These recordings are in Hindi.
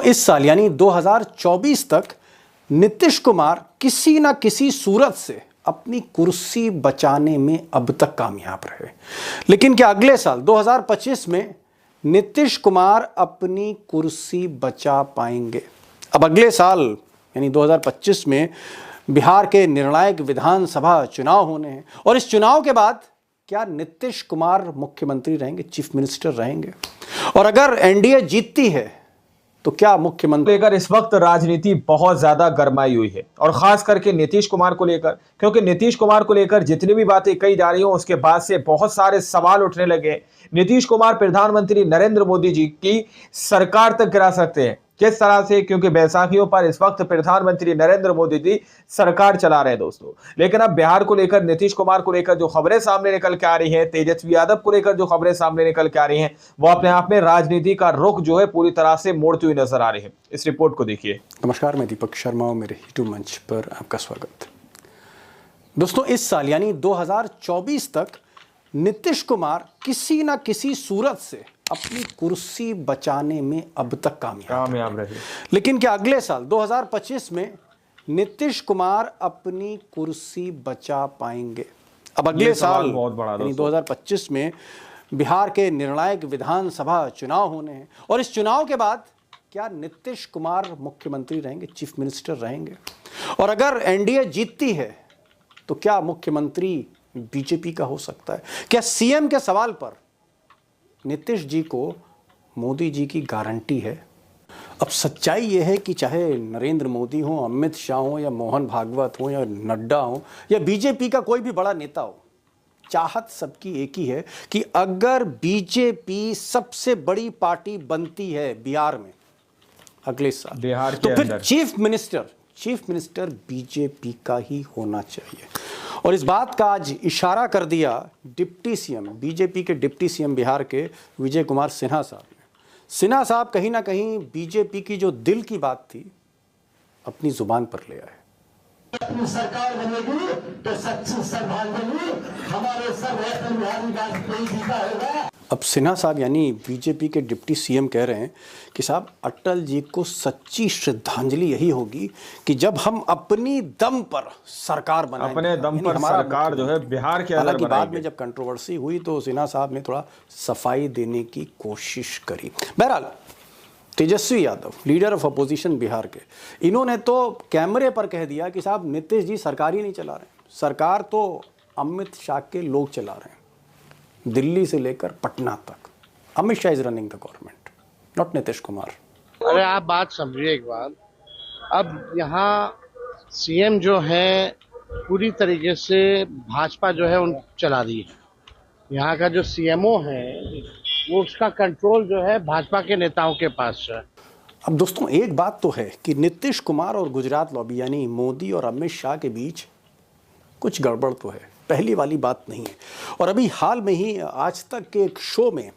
इस साल यानी 2024 तक नीतीश कुमार किसी ना किसी सूरत से अपनी कुर्सी बचाने में अब तक कामयाब रहे। लेकिन क्या अगले साल 2025 में नीतीश कुमार अपनी कुर्सी बचा पाएंगे? अब अगले साल यानी 2025 में बिहार के निर्णायक विधानसभा चुनाव होने हैं और इस चुनाव के बाद क्या नीतीश कुमार मुख्यमंत्री रहेंगे, चीफ मिनिस्टर रहेंगे? और अगर एनडीए जीतती है तो क्या मुख्यमंत्री लेकर इस वक्त राजनीति बहुत ज्यादा गरमाई हुई है और खास करके नीतीश कुमार को लेकर, क्योंकि नीतीश कुमार को लेकर जितनी भी बातें कही जा रही हो उसके बाद से बहुत सारे सवाल उठने लगे। नीतीश कुमार प्रधानमंत्री नरेंद्र मोदी जी की सरकार तक गिरा सकते हैं, किस तरह से? क्योंकि बैसाखियों पर इस वक्त प्रधानमंत्री नरेंद्र मोदी जी सरकार चला रहे हैं दोस्तों। लेकिन अब बिहार को लेकर, नीतीश कुमार को लेकर जो खबरें सामने निकल के आ रही हैं, तेजस्वी यादव को लेकर जो खबरें सामने निकल के आ रही हैं, वो अपने आप में राजनीति का रुख जो है पूरी तरह से मोड़ती हुई नजर आ रही है। इस रिपोर्ट को देखिए। नमस्कार, मैं दीपक शर्मा और मेरे यूट्यूब मंच पर आपका स्वागत। दोस्तों, इस साल यानी 2024 तक नीतीश कुमार किसी ना किसी सूरत से अपनी कुर्सी बचाने में अब तक कामयाब रहे। लेकिन क्या अगले साल 2025 में नीतीश कुमार अपनी कुर्सी बचा पाएंगे? अब अगले साल बहुत बड़ा यानी 2025 में बिहार के निर्णायक विधानसभा चुनाव होने हैं और इस चुनाव के बाद क्या नीतीश कुमार मुख्यमंत्री रहेंगे, चीफ मिनिस्टर रहेंगे? और अगर एनडीए जीतती है तो क्या मुख्यमंत्री बीजेपी का हो सकता है? क्या सीएम के सवाल पर नीतीश जी को मोदी जी की गारंटी है? अब सच्चाई यह है कि चाहे नरेंद्र मोदी हो, अमित शाह हो या मोहन भागवत हो या नड्डा हो या बीजेपी का कोई भी बड़ा नेता हो, चाहत सबकी एक ही है कि अगर बीजेपी सबसे बड़ी पार्टी बनती है बिहार में अगले साल, बिहार के तो फिर अंदर चीफ मिनिस्टर बीजेपी का ही होना चाहिए। और इस बात का आज इशारा कर दिया डिप्टी सीएम, बीजेपी के डिप्टी सीएम बिहार के विजय कुमार सिन्हा साहब ने। सिन्हा साहब कहीं ना कहीं बीजेपी की जो दिल की बात थी अपनी जुबान पर ले आए। अपनी सरकार बनेगी तो सच्ची श्रद्धांजलि हमारे सर्वश्रेष्ठ बिहारी वाजपेयी जी का होगा। अब सिन्हा साहब यानी बीजेपी के डिप्टी सीएम कह रहे हैं कि साहब अटल जी को सच्ची श्रद्धांजलि यही होगी कि जब हम अपनी दम पर सरकार बनाएंगे, अपने दम पर सरकार जो है बिहार के अंदर हालांकि बाद बनाएंगे। में जब कंट्रोवर्सी हुई तो सिन्हा साहब ने थोड़ा सफाई देने की कोशिश करी। बहरहाल Tejashwi Yadav, leader of opposition Bihar के, इन्होंने तो कैमरे पर कह दिया कि साहब नीतीश जी सरकार ही नहीं चला रहे, सरकार तो अमित शाह के लोग चला रहे हैं, दिल्ली से लेकर पटना तक। Amit Shah is running the government, not Nitish Kumar. अरे आप बात समझिए एक बार। अब यहाँ सीएम जो है पूरी तरीके से भाजपा जो है उन चला रही है। यहाँ का जो सीएमओ है वो उसका कंट्रोल जो है भाजपा के नेताओं के पास है। अब दोस्तों, एक बात तो है कि नीतीश कुमार और गुजरात लॉबी यानी मोदी और अमित शाह के बीच कुछ गड़बड़ तो है, पहली वाली बात नहीं है। और अभी हाल में ही आज तक के एक शो में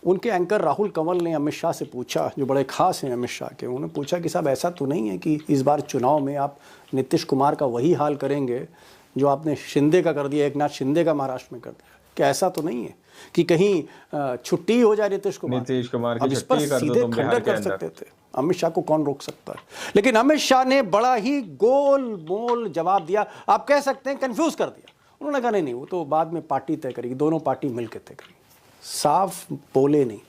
उनके एंकर राहुल कंवल ने अमित शाह से पूछा, जो बड़े खास हैं अमित शाह के, उन्होंने पूछा कि साहब ऐसा तो नहीं है कि इस बार चुनाव में आप नीतीश कुमार का वही हाल करेंगे जो आपने शिंदे का कर दिया, एकनाथ शिंदे का महाराष्ट्र में कर दिया? क्या ऐसा तो नहीं है कि कहीं छुट्टी हो जाए नीतीश कुमार की? अब इस पर सीधे खंडन कर सकते थे, अमित शाह को कौन रोक सकता है? लेकिन अमित शाह ने बड़ा ही गोल मोल जवाब दिया, आप कह सकते हैं कंफ्यूज कर दिया। उन्होंने कहा नहीं, वो तो बाद में पार्टी तय करेगी, दोनों पार्टी मिलकर तय करेगी। साफ बोले नहीं,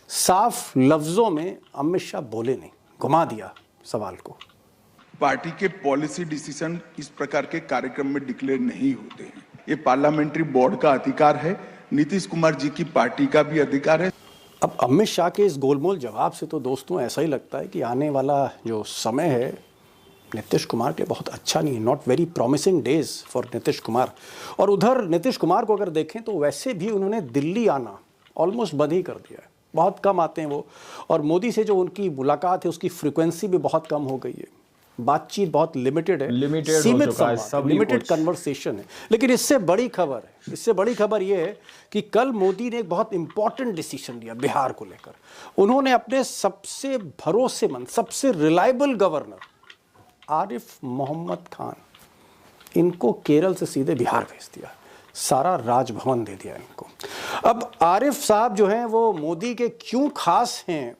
साफ लफ्जों में अमित शाह बोले नहीं, घुमा दिया सवाल को। पार्टी के पॉलिसी डिसीजन इस प्रकार के कार्यक्रम में डिक्लेयर नहीं होते हैं, ये पार्लियामेंट्री बोर्ड का अधिकार है, नीतीश कुमार जी की पार्टी का भी अधिकार है। अब अमित शाह के इस गोलमोल जवाब से तो दोस्तों ऐसा ही लगता है कि आने वाला जो समय है नीतीश कुमार के लिए बहुत अच्छा नहीं है, not very promising days for Nitish Kumar. और उधर नीतीश कुमार को अगर देखें तो वैसे भी उन्होंने दिल्ली आना ऑलमोस्ट बंद ही कर दिया है, बहुत कम आते हैं वो। और मोदी से जो उनकी मुलाकात है उसकी फ्रिक्वेंसी भी बहुत कम हो गई है, बातचीत बहुत लिमिटेड है, सीमित संवाद, लिमिटेड कन्वर्सेशन है। लेकिन इससे बड़ी खबर ये है कि कल मोदी ने एक बहुत इंपॉर्टेंट डिसीजन लिया बिहार को लेकर। उन्होंने अपने सबसे भरोसेमंद, सबसे रिलायबल गवर्नर आरिफ मोहम्मद खान, इनको केरल से सीधे बिहार भेज दिया, सारा राजभवन दे दिया इनको। अब आरिफ साहब जो हैं वो मोदी के क्यों खास हैं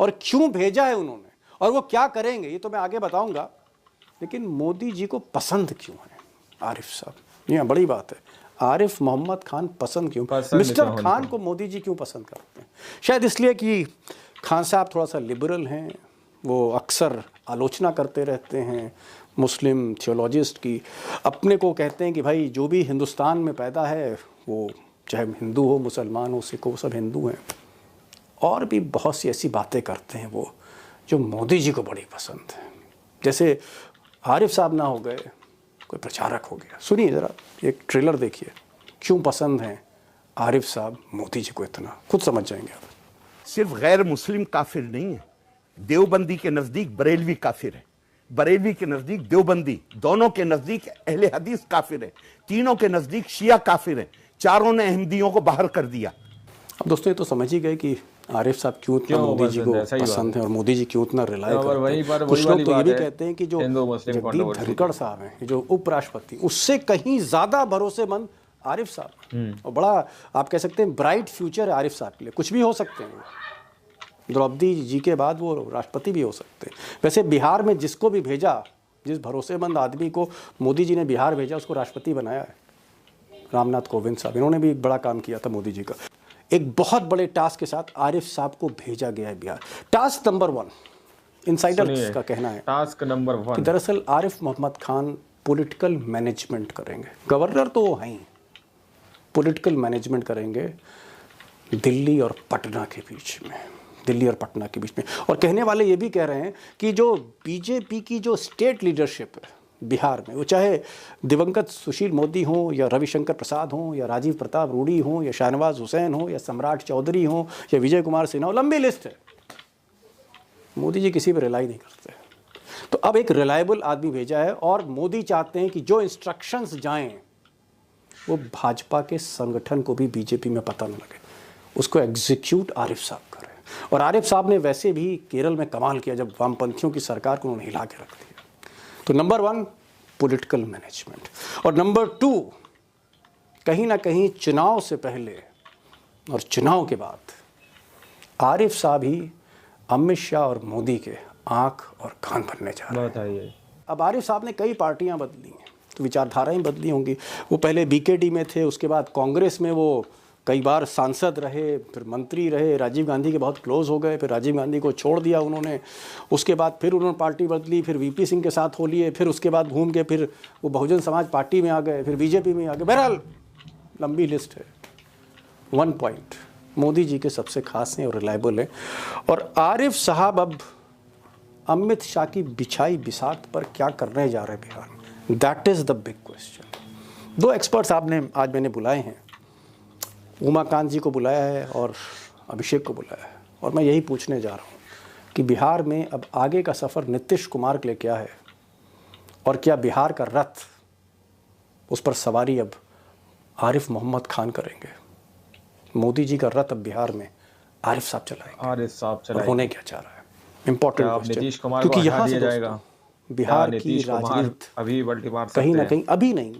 और क्यों भेजा है उन्होंने, और वो क्या करेंगे ये तो मैं आगे बताऊंगा। लेकिन मोदी जी को पसंद क्यों है आरिफ साहब, ये बड़ी बात है। आरिफ मोहम्मद खान पसंद क्यों, मिस्टर खान को मोदी जी क्यों पसंद करते हैं? शायद इसलिए कि खान साहब थोड़ा सा लिबरल हैं, वो अक्सर आलोचना करते रहते हैं मुस्लिम थियोलॉजिस्ट की, अपने को कहते हैं कि भाई जो भी हिंदुस्तान में पैदा है वो चाहे हिंदू हो, मुसलमान हो, सिख हो, सब हिंदू हैं। और भी बहुत सी ऐसी बातें करते हैं वो जो मोदी जी को बड़ी पसंद है। जैसे आरिफ साहब ना हो गए, कोई प्रचारक हो गया। सुनिए ज़रा, एक ट्रेलर देखिए, क्यों पसंद हैं आरिफ साहब मोदी जी को इतना, खुद समझ जाएंगे आप। सिर्फ गैर मुस्लिम काफिर नहीं है, देवबंदी के नजदीक बरेलवी काफिर है, बरेलवी के नजदीक देवबंदी, दोनों के नजदीक अहले हदीस काफिर है, तीनों के नजदीक शिया काफिर है, चारों ने अहमदियों को बाहर कर दिया। अब दोस्तों ये तो समझ ही गए कि आरिफ साहब क्यों इतना मोदी जी को पसंद है और मोदी जी क्यों इतना रिलाय करते हैं। कुछ लोग तो ये भी कहते हैं कि जो जगदीप धनखड़ साहब हैं, जो उपराष्ट्रपति, उससे कहीं ज्यादा भरोसेमंद आरिफ साहब, और बड़ा आप कह सकते हैं ब्राइट फ्यूचर है आरिफ साहब के लिए, कुछ भी हो सकते हैं। द्रौपदी जी के बाद वो राष्ट्रपति भी हो सकते हैं। वैसे बिहार में जिसको भी भेजा, जिस भरोसेमंद आदमी को मोदी जी ने बिहार भेजा, उसको राष्ट्रपति बनाया है रामनाथ कोविंद साहब। इन्होंने भी बड़ा काम किया था मोदी जी का। एक बहुत बड़े टास्क के साथ आरिफ साहब को भेजा गया है बिहार। टास्क नंबर 1, इनसाइडर्स का कहना है टास्क नंबर 1 दरअसल आरिफ मोहम्मद खान पॉलिटिकल मैनेजमेंट करेंगे। गवर्नर तो वो हैं ही, पॉलिटिकल मैनेजमेंट करेंगे दिल्ली और पटना के बीच में, दिल्ली और पटना के बीच में। और कहने वाले ये भी कह रहे हैं कि जो बीजेपी की जो स्टेट लीडरशिप है बिहार में, वो चाहे दिवंगत सुशील मोदी हो या रविशंकर प्रसाद हो या राजीव प्रताप रूडी हो या शाहनवाज हुसैन हो या सम्राट चौधरी हो या विजय कुमार सिन्हा हो, लंबी लिस्ट है। मोदी जी किसी पर रिलाई नहीं करते। तो अब एक रिलायबल आदमी भेजा है और मोदी चाहते हैं कि जो इंस्ट्रक्शंस जाएं वो भाजपा के संगठन को भी बीजेपी में पता न लगे, उसको एग्जीक्यूट आरिफ साहब करें। और आरिफ साहब ने वैसे भी केरल में कमाल किया जब वामपंथियों की सरकार को उन्होंने हिला के रख दिया। तो नंबर 1 पॉलिटिकल मैनेजमेंट, और नंबर 2 कहीं ना कहीं चुनाव से पहले और चुनाव के बाद आरिफ साहब ही अमित शाह और मोदी के आंख और कान बनने जा रहे हैं। अब आरिफ साहब ने कई पार्टियां बदली हैं, तो विचारधाराएं बदली होंगी। वो पहले बीकेडी में थे, उसके बाद कांग्रेस में वो कई बार सांसद रहे, फिर मंत्री रहे, राजीव गांधी के बहुत क्लोज हो गए, फिर राजीव गांधी को छोड़ दिया उन्होंने। उसके बाद फिर उन्होंने पार्टी बदली, फिर वीपी सिंह के साथ हो लिए, फिर उसके बाद घूम के फिर वो बहुजन समाज पार्टी में आ गए, फिर बीजेपी में आ गए। बहरहाल लंबी लिस्ट है। 1 पॉइंट, मोदी जी के सबसे खास हैं और रिलायबल हैं। और आरिफ साहब अब अमित शाह की बिछाई बिसात पर क्या करने जा रहे हैं बिहार में, that is the big question. 2 experts आपने आज मैंने बुलाए हैं, उमाकांत जी को बुलाया है और अभिषेक को बुलाया है, और मैं यही पूछने जा रहा हूँ कि बिहार में अब आगे का सफ़र नीतीश कुमार के लिए क्या है, और क्या बिहार का रथ, उस पर सवारी अब आरिफ मोहम्मद खान करेंगे। मोदी जी का रथ अब बिहार में आरिफ साहब चलाएंगे। आरिफ साहब चलाएंगे। होने क्या चाह रहा है, इंपॉर्टेंट नीतीश कुमार को हटा दिया जाएगा। बिहार की राजनीति अभी पलटी मार कहीं ना कहीं, अभी नहीं,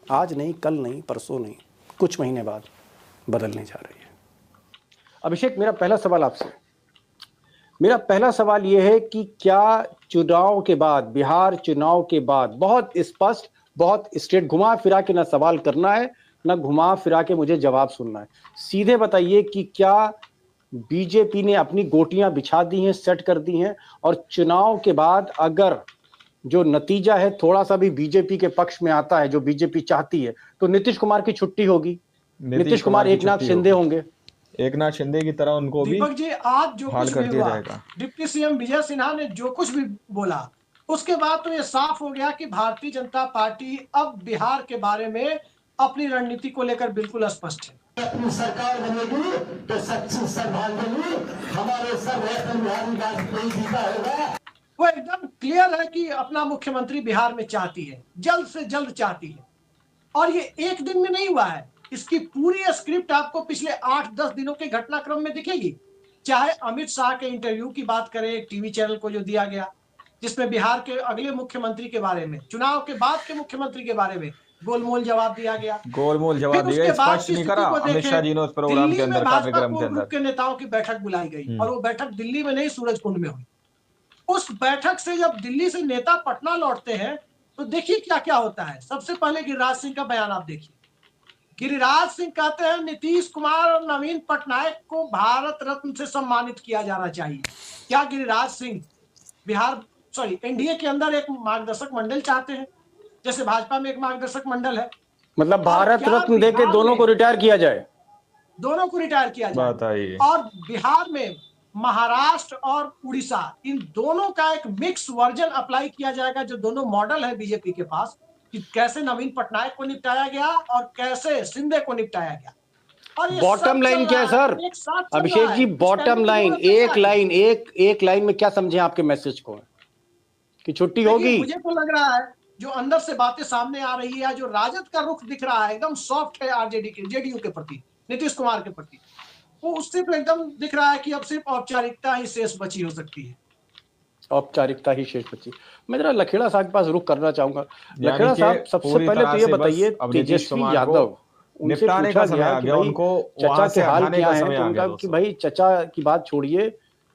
आज नहीं, कल नहीं, परसों नहीं, कुछ महीने बाद बदलने जा रही है। अभिषेक, मेरा पहला सवाल यह है कि क्या चुनाव के बाद, बिहार चुनाव के बाद बहुत स्पष्ट, बहुत स्ट्रेट, घुमा फिरा के ना सवाल करना है ना घुमा फिरा के मुझे जवाब सुनना है, सीधे बताइए कि क्या बीजेपी ने अपनी गोटियां बिछा दी हैं, सेट कर दी हैं, और चुनाव के बाद अगर जो नतीजा है थोड़ा सा भी बीजेपी के पक्ष में आता है, जो बीजेपी चाहती है, तो नीतीश कुमार की छुट्टी होगी, नीतीश कुमार एकनाथ शिंदे होंगे, एकनाथ शिंदे की तरह उनको भी दीपक जी आज जो कुछ कर भी दिया हुआ, जाएगा। डिप्टी सीएम विजय सिन्हा ने जो कुछ भी बोला, उसके बाद तो ये साफ हो गया कि भारतीय जनता पार्टी अब बिहार के बारे में अपनी रणनीति को लेकर बिल्कुल स्पष्ट है। अपनी सरकार बनेगी तो सच्ची श्रद्धांजलि हमारे सर अटल बिहारी वाजपेयी जी का होगा। वो एकदम क्लियर है कि अपना मुख्यमंत्री बिहार में चाहती है, जल्द से जल्द चाहती है, और ये एक दिन में नहीं हुआ है। इसकी पूरी स्क्रिप्ट आपको पिछले 8-10 दिनों के घटनाक्रम में दिखेगी। चाहे अमित शाह के इंटरव्यू की बात करें, टीवी चैनल को जो दिया गया, जिसमें बिहार के अगले मुख्यमंत्री के बारे में, चुनाव के बाद के मुख्यमंत्री के बारे में गोलमोल जवाब दिया गया। गोलमोल जवाब दिया, स्पष्ट नहीं करा अमित शाह जी ने उस प्रोग्राम के अंदर, कार्यक्रम के अंदर के नेताओं की बैठक बुलाई गई, और वो बैठक दिल्ली में नहीं, सूरजकुंड में हुई। उस बैठक से जब दिल्ली से नेता पटना लौटते हैं तो देखिए क्या क्या होता है। सबसे पहले गिरिराज सिंह का बयान आप देखिए। गिरिराज सिंह कहते हैं नीतीश कुमार और नवीन पटनायक को भारत रत्न से सम्मानित किया जाना चाहिए। क्या गिरिराज सिंह एनडीए के अंदर एक मार्गदर्शक मंडल चाहते हैं, जैसे भाजपा में एक मार्गदर्शक मंडल है? मतलब भारत रत्न देके दोनों को रिटायर किया जाए? दोनों को रिटायर किया जाए। बताइए। और बिहार में महाराष्ट्र और उड़ीसा, इन दोनों का एक मिक्स वर्जन अप्लाई किया जाएगा, जो दोनों मॉडल है बीजेपी के पास, कि कैसे नवीन पटनायक को निपटाया गया और कैसे शिंदे को निपटाया गया। और ये बॉटम लाइन क्या है sir? Abhishek ji, bottom line एक लाइन में क्या समझे आपके मैसेज को, कि छुट्टी होगी? मुझे तो लग रहा है जो अंदर से बातें सामने आ रही है, जो राजद का रुख दिख रहा है एकदम सॉफ्ट है आरजेडी के, जेडीयू के प्रति, नीतीश कुमार के प्रति, वो उससे तो एकदम दिख रहा है कि अब सिर्फ औपचारिकता ही शेष बची हो सकती है। औपचारिकता ही शेष बची। मैं जरा लखेड़ा साहब के पास रुख करना चाहूंगा। लखेड़ा साहब, सबसे पहले तो ये बताइए, तेजस्वी यादव, उनसे पूछा गया कि भाई चचा के हाल क्या है, तो उनका कि भाई चचा की बात छोड़िए,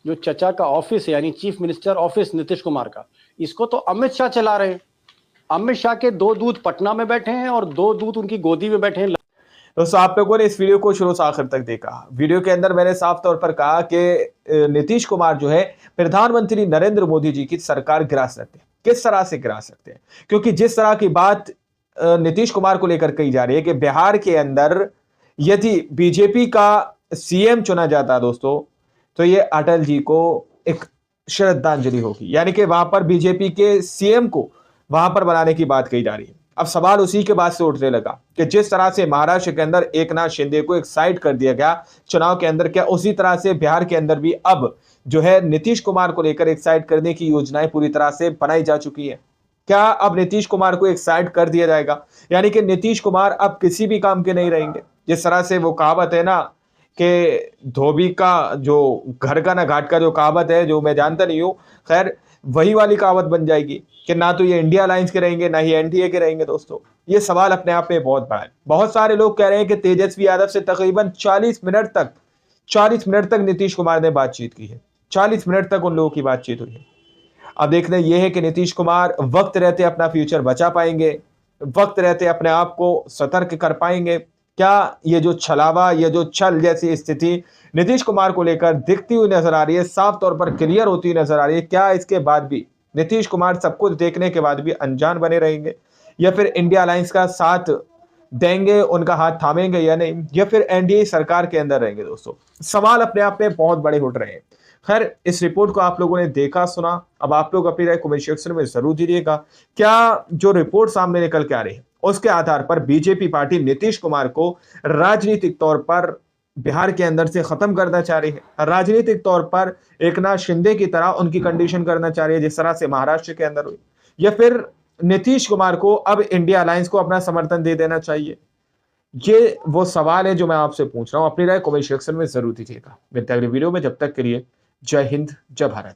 जो चचा का ऑफिस है यानी chief minister office Nitish Kumar का, इसको तो अमित शाह चला रहे हैं। अमित शाह के 2 दूत पटना में बैठे हैं और 2 दूत उनकी गोदी में बैठे हैं। दोस्तों, आप लोगों ने इस वीडियो को शुरू से आखिर तक देखा। वीडियो के अंदर मैंने साफ तौर पर कहा कि नीतीश कुमार जो है प्रधानमंत्री नरेंद्र मोदी जी की सरकार गिरा सकते हैं। किस तरह से गिरा सकते हैं? क्योंकि जिस तरह की बात नीतीश कुमार को लेकर कही जा रही है कि बिहार के अंदर यदि बीजेपी का सीएम चुना जाता है दोस्तों, तो ये अटल जी को एक श्रद्धांजलि होगी, यानी कि वहां पर बीजेपी के सीएम को वहां पर बनाने की बात कही जा रही है। अब सवाल उसी के बाद से उठने लगा कि जिस तरह से महाराष्ट्र के अंदर एकनाथ शिंदे को एक साइड कर दिया गया चुनाव के अंदर, क्या उसी तरह से बिहार के अंदर भी अब जो है नीतीश कुमार को लेकर एक साइड करने की योजनाएं पूरी तरह से बनाई जा चुकी है? क्या अब नीतीश कुमार को एक साइड कर दिया जाएगा, यानी कि नीतीश कुमार अब किसी भी काम के नहीं रहेंगे? जिस तरह से वो कहावत है ना कि धोबी का जो घर का ना घाट का, जो कहावत है, जो मैं जानता नहीं हूं, खैर वही वाली कहावत बन जाएगी कि ना तो ये इंडिया अलायंस के रहेंगे ना ही एनडीए के रहेंगे। दोस्तों, ये सवाल अपने आप में बहुत बड़ा है। बहुत सारे लोग कह रहे हैं कि तेजस्वी यादव से तकरीबन 40 मिनट तक नीतीश कुमार ने बातचीत की है। 40 मिनट तक उन लोगों की बातचीत हुई है। अब देखना यह है कि नीतीश कुमार वक्त रहते अपना फ्यूचर बचा पाएंगे, वक्त रहते अपने आप को सतर्क कर पाएंगे? क्या ये जो छलावा, ये जो छल जैसी स्थिति नीतीश कुमार को लेकर दिखती हुई नजर आ रही है, साफ तौर पर क्लियर होती हुई नजर आ रही है, क्या इसके बाद भी नीतीश कुमार सब कुछ देखने के बाद भी अनजान बने रहेंगे, या फिर इंडिया अलायंस का साथ देंगे, उनका हाथ थामेंगे या नहीं, या फिर एनडीए सरकार के अंदर रहेंगे? दोस्तों, सवाल अपने आप में बहुत बड़े उठ रहे हैं। खैर, इस रिपोर्ट को आप लोगों ने देखा, सुना। अब आप लोग अपनी राय कमेंट सेक्शन में जरूर दीजिएगा। क्या जो रिपोर्ट सामने निकल के आ रही है उसके आधार पर बीजेपी पार्टी नीतीश कुमार को राजनीतिक तौर पर बिहार के अंदर से खत्म करना चाह रही है, राजनीतिक तौर पर एकनाथ शिंदे की तरह उनकी कंडीशन करना चाह रही है जिस तरह से महाराष्ट्र के अंदर हुई, या फिर नीतीश कुमार को अब इंडिया अलायंस को अपना समर्थन दे देना चाहिए? ये वो सवाल है जो मैं आपसे पूछ रहा हूं। अपनी राय कमेंट सेक्शन में जरूर दीजिएगा। मिलते हैं अगली वीडियो में, जब तक के लिए जय हिंद, जय भारत।